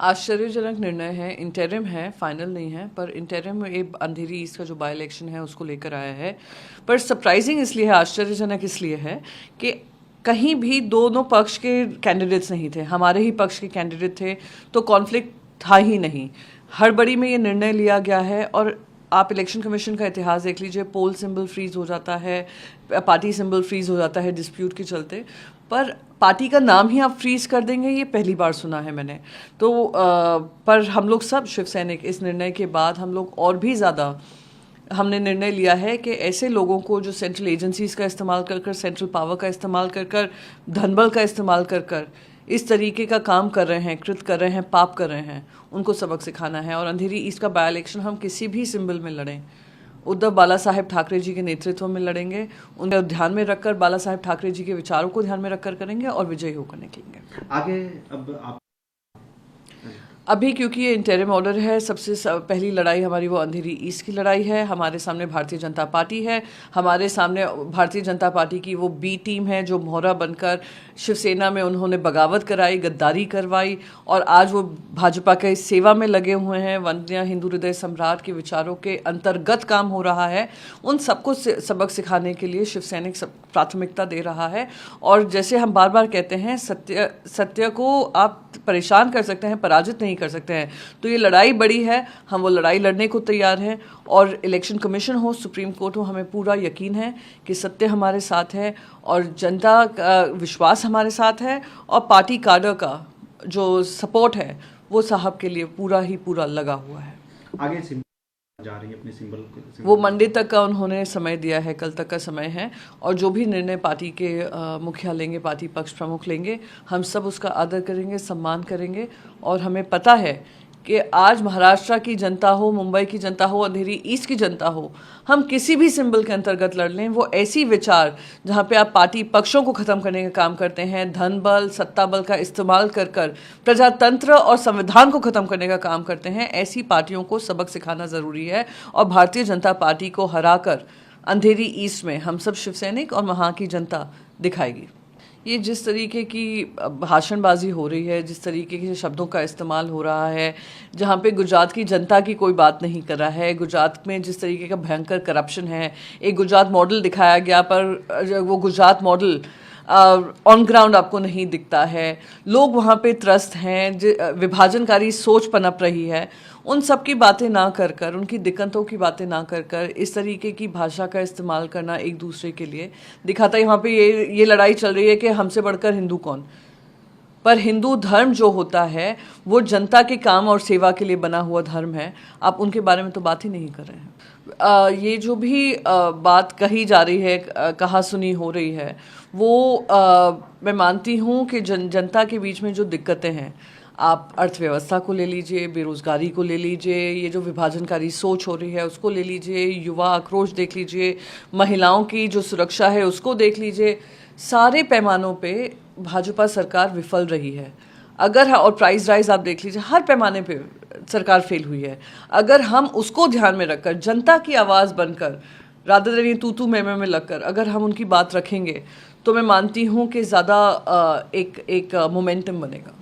आश्चर्यजनक निर्णय है, इंटरिम है, फाइनल नहीं है, पर इंटरिम में एक अंधेरी ईस्ट का जो बाई इलेक्शन है उसको लेकर आया है। पर सरप्राइजिंग इसलिए है, आश्चर्यजनक इसलिए है कि कहीं भी दोनों पक्ष के कैंडिडेट्स नहीं थे, हमारे ही पक्ष के कैंडिडेट थे, तो कॉन्फ्लिक्ट था ही नहीं। हड़बड़ी में ये निर्णय लिया गया है। और आप इलेक्शन कमीशन का इतिहास देख लीजिए, पोल सिंबल फ्रीज हो जाता है, पार्टी सिंबल फ्रीज हो जाता है डिस्प्यूट के चलते, पर पार्टी का नाम ही आप फ्रीज कर देंगे, ये पहली बार सुना है मैंने। तो पर हम लोग सब शिव सैनिक इस निर्णय के बाद हम लोग और भी ज़्यादा हमने निर्णय लिया है कि ऐसे लोगों को जो सेंट्रल एजेंसीज़ का इस्तेमाल कर कर, सेंट्रल पावर का इस्तेमाल कर कर, धनबल का इस्तेमाल कर कर इस तरीके का काम कर रहे हैं, कृत कर रहे हैं, पाप कर रहे हैं, उनको सबक सिखाना है। और अंधेरी ईस्ट का बाई इलेक्शन हम किसी भी सिंबल में लड़ें, उद्धव बाला साहेब ठाकरे जी के नेतृत्व में लड़ेंगे, उन्हें ध्यान में रखकर, बाला साहेब ठाकरे जी के विचारों को ध्यान में रखकर करेंगे और विजयी होकर निकलेंगे आगे। अब आप अभी क्योंकि ये इंटरिम ऑर्डर है, सबसे पहली लड़ाई हमारी वो अंधेरी ईस्ट की लड़ाई है। हमारे सामने भारतीय जनता पार्टी है, हमारे सामने भारतीय जनता पार्टी की वो बी टीम है जो मोहरा बनकर शिवसेना में उन्होंने बगावत कराई, गद्दारी करवाई और आज वो भाजपा के सेवा में लगे हुए हैं। वंदनीय हिंदू हृदय सम्राट के विचारों के अंतर्गत काम हो रहा है। उन सबको सबक सिखाने के लिए शिव सैनिक प्राथमिकता दे रहा है। और जैसे हम बार बार कहते हैं, सत्य को आप परेशान कर सकते हैं, पराजित नहीं कर सकते हैं। तो ये लड़ाई बड़ी है, हम वो लड़ाई लड़ने को तैयार हैं। और इलेक्शन कमीशन हो, सुप्रीम कोर्ट हो, हमें पूरा यकीन है कि सत्य हमारे साथ है और जनता का विश्वास हमारे साथ है और पार्टी काडर का जो सपोर्ट है वो साहब के लिए पूरा ही पूरा लगा हुआ है। आगे जा रही है अपने सिंबल वो मंडे तक का उन्होंने समय दिया है, कल तक का समय है। और जो भी निर्णय पार्टी के मुखिया लेंगे, पार्टी पक्ष प्रमुख लेंगे, हम सब उसका आदर करेंगे, सम्मान करेंगे। और हमें पता है कि आज महाराष्ट्र की जनता हो, मुंबई की जनता हो, अंधेरी ईस्ट की जनता हो, हम किसी भी सिंबल के अंतर्गत लड़ लें, वो ऐसी विचार जहाँ पे आप पार्टी पक्षों को ख़त्म करने का काम करते हैं, धन बल, सत्ता बल का इस्तेमाल कर कर प्रजातंत्र और संविधान को ख़त्म करने का काम करते हैं, ऐसी पार्टियों को सबक सिखाना ज़रूरी है। और भारतीय जनता पार्टी को हराकर अंधेरी ईस्ट में हम सब शिव सैनिक और वहाँ की जनता दिखाएगी। ये जिस तरीके की भाषणबाजी हो रही है, जिस तरीके के शब्दों का इस्तेमाल हो रहा है, जहाँ पे गुजरात की जनता की कोई बात नहीं कर रहा है, गुजरात में जिस तरीके का भयंकर करप्शन है, एक गुजरात मॉडल दिखाया गया पर वो गुजरात मॉडल ऑन ग्राउंड आपको नहीं दिखता है, लोग वहाँ पे त्रस्त हैं, विभाजनकारी सोच पनप रही है। उन सब की बातें ना कर कर, उनकी दिक्कतों की बातें ना कर कर इस तरीके की भाषा का इस्तेमाल करना एक दूसरे के लिए दिखाता है। वहाँ पे ये लड़ाई चल रही है कि हमसे बढ़कर हिंदू कौन। पर हिंदू धर्म जो होता है वो जनता के काम और सेवा के लिए बना हुआ धर्म है। आप उनके बारे में तो बात ही नहीं कर रहे हैं। ये जो भी बात कही जा रही है, कहा सुनी हो रही है, वो मैं मानती हूँ कि जनता के बीच में जो दिक्कतें हैं, आप अर्थव्यवस्था को ले लीजिए, बेरोज़गारी को ले लीजिए, ये जो विभाजनकारी सोच हो रही है उसको ले लीजिए, युवा आक्रोश देख लीजिए, महिलाओं की जो सुरक्षा है उसको देख लीजिए, सारे पैमानों पे भाजपा सरकार विफल रही है। अगर और प्राइस राइज आप देख लीजिए, हर पैमाने पे सरकार फेल हुई है। अगर हम उसको ध्यान में रखकर, जनता की आवाज़ बनकर, रादर देन तू तू मैं में लगकर अगर हम उनकी बात रखेंगे तो मैं मानती हूँ कि ज़्यादा एक मोमेंटम बनेगा।